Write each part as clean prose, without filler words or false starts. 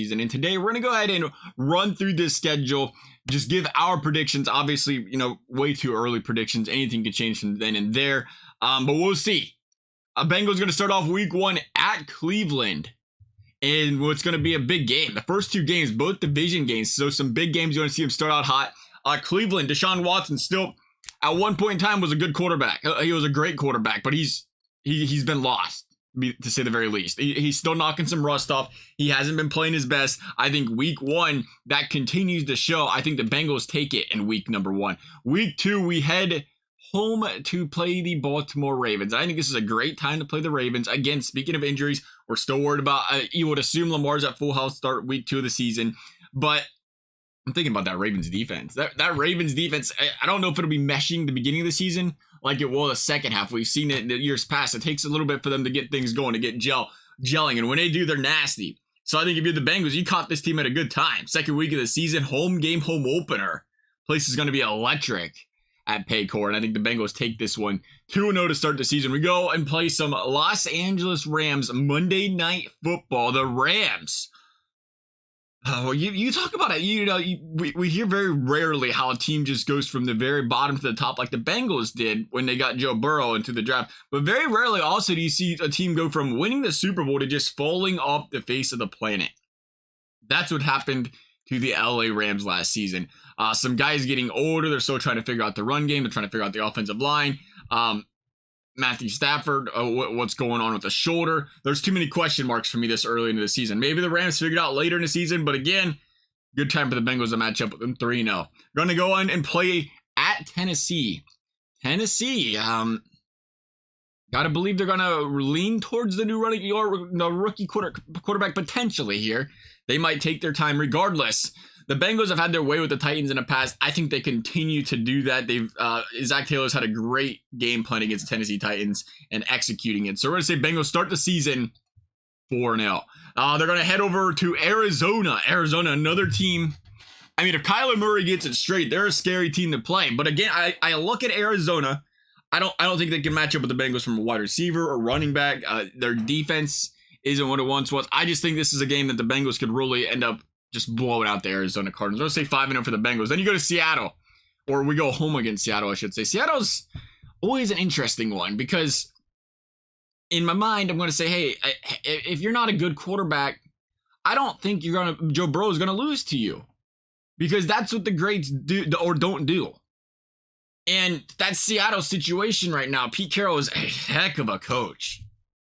season. And today we're going to go ahead and run through this schedule, just give our predictions. Obviously, way too early predictions. Anything could change from then and there. But we'll see. Bengals going to start off week 1 at Cleveland. And what's going to be a big game. The first 2 games, both division games. So some big games. You want to see them start out hot. Cleveland, Deshaun Watson still at one point in time was a good quarterback. He was a great quarterback, but he's been lost, to say the very least. He's still knocking some rust off. He hasn't been playing his best. I think week 1, that continues to show. I think the Bengals take it in week number 1. Week 2, we head home to play the Baltimore Ravens. I think this is a great time to play the Ravens. Again, speaking of injuries, we're still worried about, you would assume Lamar's at full health start week 2 of the season, but I'm thinking about that Ravens defense. That Ravens defense, I don't know if it'll be meshing the beginning of the season like it will the second half. We've seen it in the years past. It takes a little bit for them to get things going, to get gelling. And when they do, they're nasty. So I think if you're the Bengals, you caught this team at a good time. Second week of the season, home game, home opener. Place is going to be electric at Paycor. And I think the Bengals take this one 2-0 to start the season. We go and play some Los Angeles Rams Monday Night Football. The Rams. Oh, you talk about it. We hear very rarely how a team just goes from the very bottom to the top like the Bengals did when they got Joe Burrow into the draft. But very rarely also do you see a team go from winning the Super Bowl to just falling off the face of the planet. That's what happened to the LA Rams last season. Some guys getting older. They're still trying to figure out the run game. They're trying to figure out the offensive line. Matthew Stafford, what's going on with the shoulder? There's too many question marks for me this early into the season. Maybe the Rams figured out later in the season, but again, good time for the Bengals to match up with them 3-0. Going to go on and play at Tennessee. Tennessee, got to believe they're going to lean towards the new rookie quarterback potentially here. They might take their time regardless. The Bengals have had their way with the Titans in the past. I think they continue to do that. Zach Taylor's had a great game plan against the Tennessee Titans and executing it. So we're going to say Bengals start the season 4-0. They're going to head over to Arizona. Arizona, another team. I mean, if Kyler Murray gets it straight, they're a scary team to play. But again, I look at Arizona. I don't think they can match up with the Bengals from a wide receiver or running back. Their defense isn't what it once was. I just think this is a game that the Bengals could really end up just blowing out the Arizona Cardinals. I'll say 5-0 for the Bengals. Then you go to Seattle, or we go home against Seattle, I should say. Seattle's always an interesting one because in my mind, I'm going to say, hey, if you're not a good quarterback, I don't think Joe Burrow is going to lose to you because that's what the greats do or don't do. And that's Seattle's situation right now. Pete Carroll is a heck of a coach.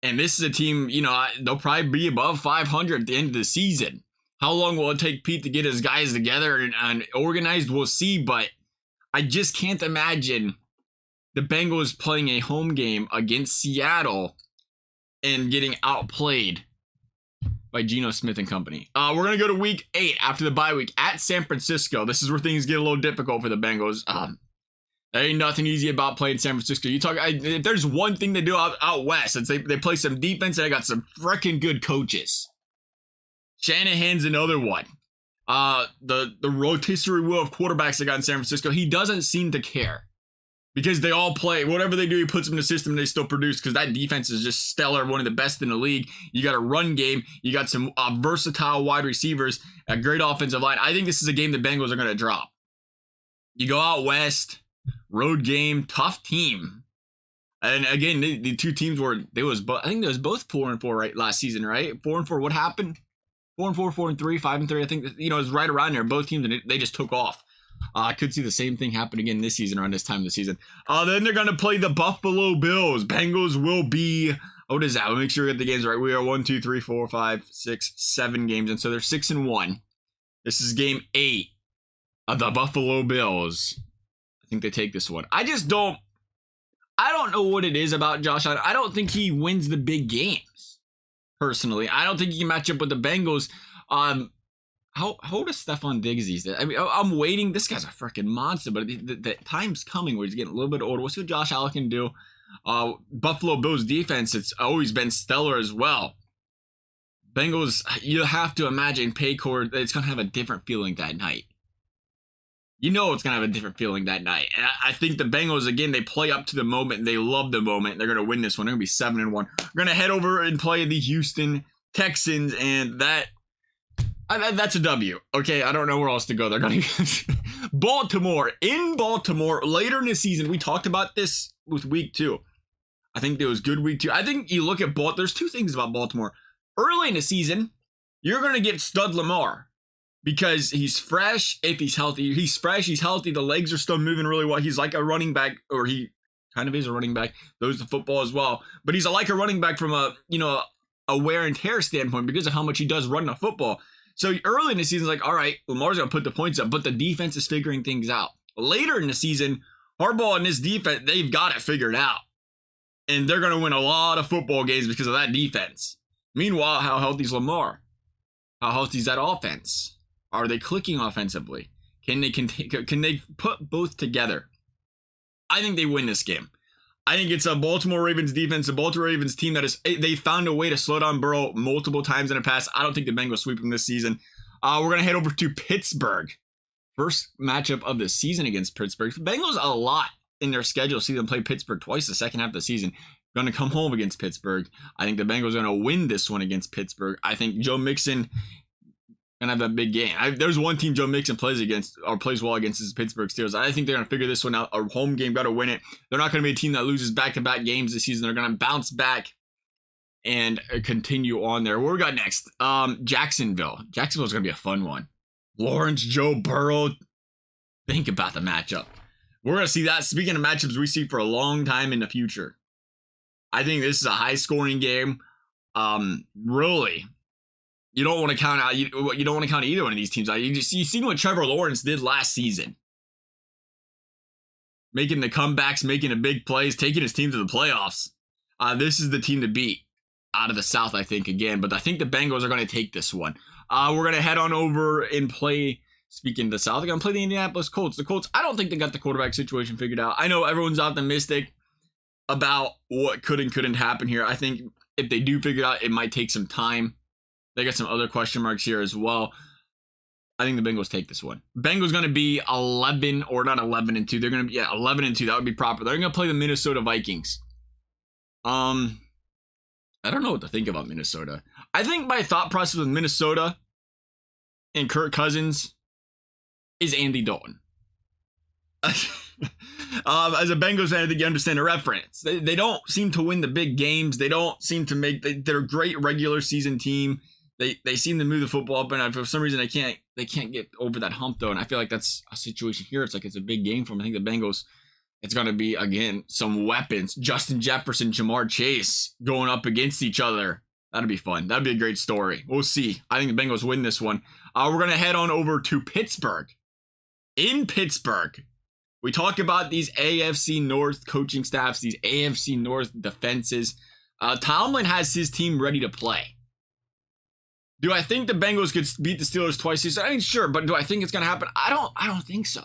And this is a team, they'll probably be above 500 at the end of the season. How long will it take Pete to get his guys together and organized? We'll see, but I just can't imagine the Bengals playing a home game against Seattle and getting outplayed by Geno Smith and company. We're going to go to week 8 after the bye week at San Francisco. This is where things get a little difficult for the Bengals. There ain't nothing easy about playing San Francisco. If there's one thing they do out west, it's they play some defense and they got some freaking good coaches. Shanahan's another one. The rotisserie wheel of quarterbacks they got in San Francisco, he doesn't seem to care. Because they all play, whatever they do, he puts them in the system and they still produce because that defense is just stellar, one of the best in the league. You got a run game. You got some versatile wide receivers, a great offensive line. I think this is a game the Bengals are going to drop. You go out west, road game, tough team. And again, the two teams I think it was both 4-4 right last season, right? 4-4, what happened? 4-4, 4-3, 5-3. I think it was right around there. Both teams, and they just took off. I could see the same thing happen again this season around this time of the season. Then they're gonna play the Buffalo Bills. Bengals will be. What is that? We'll make sure we get the games right. We are 1, 2, 3, 4, 5, 6, 7 games, and so they're 6-1. This is game 8 of the Buffalo Bills. I think they take this one. I don't know what it is about Josh Allen. I don't think he wins the big games. Personally, I don't think he can match up with the Bengals. How old is Stephon Diggs these days? I mean, I'm waiting. This guy's a freaking monster, but the time's coming where he's getting a little bit older. We'll see what Josh Allen can do. Buffalo Bills defense, it's always been stellar as well. Bengals, you have to imagine Paycor, it's going to have a different feeling that night. It's going to have a different feeling that night. And I think the Bengals, again, they play up to the moment. They love the moment. They're going to win this one. They're going to be 7-1. We're going to head over and play the Houston Texans, and that That's a W. Okay, I don't know where else to go. They're going to Baltimore. In Baltimore, later in the season, we talked about this with week 2. I think it was good week 2. I think you look at Baltimore. There's 2 things about Baltimore. Early in the season, you're going to get stud Lamar because he's fresh. If he's healthy, he's fresh. He's healthy. The legs are still moving really well. He's like a running back, or he kind of is a running back. Throws the football as well. But he's like a running back from a wear and tear standpoint because of how much he does run the football. So early in the season, it's like, all right, Lamar's going to put the points up, but the defense is figuring things out. Later in the season, Harbaugh and this defense, they've got it figured out. And they're going to win a lot of football games because of that defense. Meanwhile, how healthy is Lamar? How healthy is that offense? Are they clicking offensively? Can they put both together? I think they win this game. I think it's a Baltimore Ravens defense, a Baltimore Ravens team they found a way to slow down Burrow multiple times in the past. I don't think the Bengals sweep them this season. We're going to head over to Pittsburgh. First matchup of the season against Pittsburgh. The Bengals a lot in their schedule. See them play Pittsburgh twice the second half of the season. Going to come home against Pittsburgh. I think the Bengals are going to win this one against Pittsburgh. I think Joe Mixon gonna have that big game. There's one team Joe Mixon plays well against is Pittsburgh Steelers. I think they're gonna figure this one out. A home game, gotta win it. They're not gonna be a team that loses back-to-back games this season. They're gonna bounce back and continue on there. What we got next? Jacksonville. Jacksonville's gonna be a fun one. Lawrence, Joe Burrow. Think about the matchup. We're gonna see that. Speaking of matchups we see for a long time in the future. I think this is a high-scoring game. Really. You don't want to count out. You don't want to count either one of these teams out. You seen what Trevor Lawrence did last season, making the comebacks, making the big plays, taking his team to the playoffs. This is the team to beat out of the South, I think, again. But I think the Bengals are going to take this one. We're going to head on over and play. Speaking of the South, they're going to play the Indianapolis Colts. The Colts, I don't think they got the quarterback situation figured out. I know everyone's optimistic about what could and couldn't happen here. I think if they do figure it out, it might take some time. They got some other question marks here as well. I think the Bengals take this one. Bengals going to be 11 or not 11-2. They're going to be 11-2. That would be proper. They're going to play the Minnesota Vikings. I don't know what to think about Minnesota. I think my thought process with Minnesota and Kirk Cousins is Andy Dalton. As a Bengals fan, I think you understand the reference. They don't seem to win the big games. They don't seem to they're a great regular season team. They seem to move the football up, and for some reason they can't get over that hump though. And I feel like that's a situation here. It's like it's a big game for them. I think the Bengals, it's going to be again some weapons. Justin Jefferson, Jamar Chase going up against each other. That'd be fun. That'd be a great story. We'll see. I think the Bengals win this one. We're going to head on over to Pittsburgh. In Pittsburgh, we talk about these AFC North coaching staffs, these AFC North defenses. Tomlin has his team ready to play. Do I think the Bengals could beat the Steelers twice this season? I mean, sure, but do I think it's going to happen? I don't think so.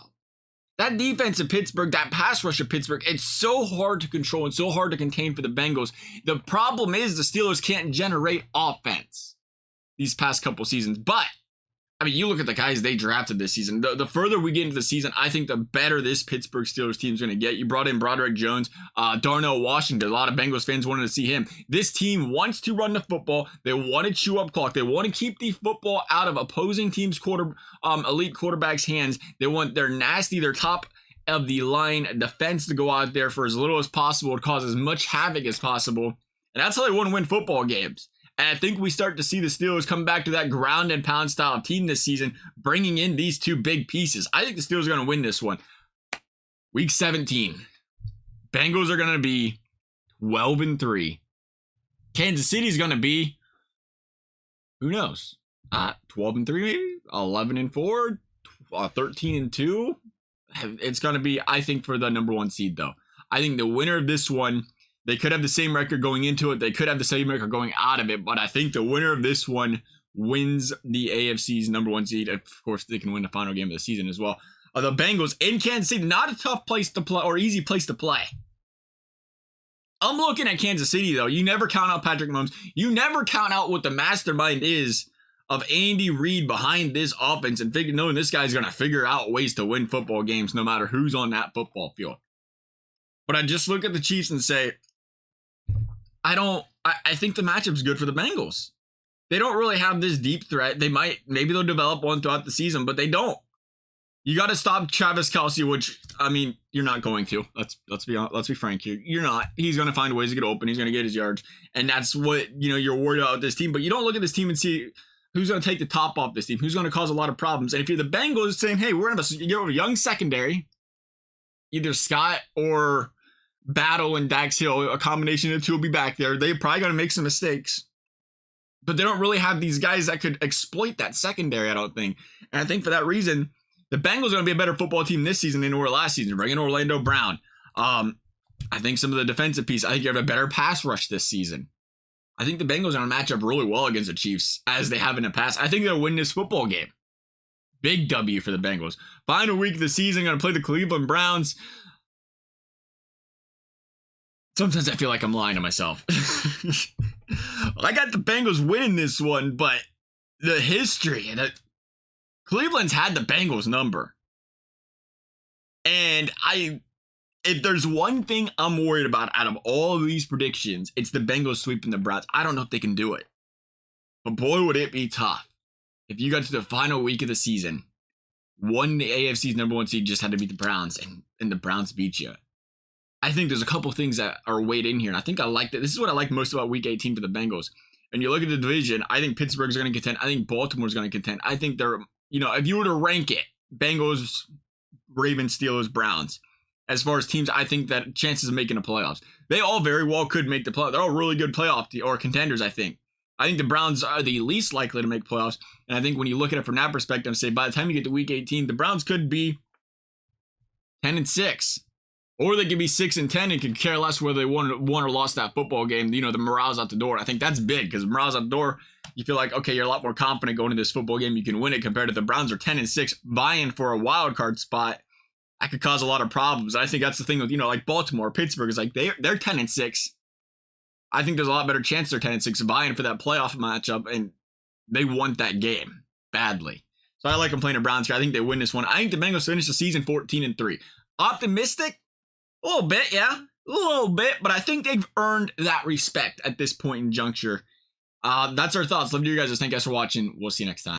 That defense of Pittsburgh, that pass rush of Pittsburgh, it's so hard to control and so hard to contain for the Bengals. The problem is the Steelers can't generate offense these past couple seasons. But, I mean, you look at the guys they drafted this season. The further we get into the season, I think the better this Pittsburgh Steelers team is going to get. You brought in Broderick Jones, Darnell Washington. A lot of Bengals fans wanted to see him. This team wants to run the football. They want to chew up clock. They want to keep the football out of opposing teams' elite quarterbacks' hands. They want their top of the line defense to go out there for as little as possible to cause as much havoc as possible. And that's how they want to win football games. And I think we start to see the Steelers come back to that ground and pound style team this season, bringing in these two big pieces. I think the Steelers are going to win this one. Week 17. Bengals are going to be 12-3. Kansas City is going to be, who knows? 12-3 maybe? 11-4? 13-2? It's going to be, I think, for the number 1 seed, though. I think the winner of this one, they could have the same record going into it. They could have the same record going out of it. But I think the winner of this one wins the AFC's number 1 seed. Of course, they can win the final game of the season as well. The Bengals in Kansas City, not a tough place to play or easy place to play. I'm looking at Kansas City, though. You never count out Patrick Mahomes. You never count out what the mastermind is of Andy Reid behind this offense and knowing this guy's going to figure out ways to win football games no matter who's on that football field. But I just look at the Chiefs and say, I think the matchup's good for the Bengals. they don't really have this deep threat. Maybe they'll develop one throughout the season, but they don't. You got to stop Travis Kelce, which, I mean, you're not going to. Let's be frank here. You're not. He's going to find ways to get open. He's going to get his yards. And that's what, you're worried about with this team. But you don't look at this team and see who's going to take the top off this team, who's going to cause a lot of problems. And if you're the Bengals saying, hey, we're going to get a young secondary, either Scott or Battle and Dax Hill, a combination of the two will be back there. They're probably going to make some mistakes. But they don't really have these guys that could exploit that secondary, I don't think. And I think for that reason, the Bengals are going to be a better football team this season than they were last season. Bring in Orlando Brown. I think some of the defensive piece, I think you have a better pass rush this season. I think the Bengals are going to match up really well against the Chiefs, as they have in the past. I think they'll win this football game. Big W for the Bengals. Final week of the season, going to play the Cleveland Browns. Sometimes I feel like I'm lying to myself. I got the Bengals winning this one, but the history and Cleveland's had the Bengals number. And if there's one thing I'm worried about out of all of these predictions, it's the Bengals sweeping the Browns. I don't know if they can do it. But boy, would it be tough. If you got to the final week of the season, the AFC's number one seed just had to beat the Browns, and the Browns beat you. I think there's a couple things that are weighed in here, and I think I like that. This is what I like most about Week 18 for the Bengals. And you look at the division, I think Pittsburgh's going to contend. I think Baltimore's going to contend. I think they're, if you were to rank it, Bengals, Ravens, Steelers, Browns, as far as teams, I think that chances of making the playoffs, they all very well could make the playoffs. They're all really good playoff or contenders, I think. I think the Browns are the least likely to make playoffs. And I think when you look at it from that perspective, say by the time you get to Week 18, the Browns could be 10-6. Or they could be 6-10 and could care less whether they won or lost that football game. The morale's out the door. I think that's big because morale's out the door. You feel like, okay, you're a lot more confident going into this football game. You can win it compared to the Browns are 10-6, vying for a wild card spot. That could cause a lot of problems. I think that's the thing with, like Baltimore, Pittsburgh is like they're 10-6. I think there's a lot better chance they're 10-6 vying for that playoff matchup, and they want that game badly. So I like them playing the Browns here. I think they win this one. I think the Bengals finish the season 14-3. Optimistic? A little bit, yeah. A little bit, but I think they've earned that respect at this point in juncture. That's our thoughts. Love to hear you guys. Thank you guys for watching. We'll see you next time.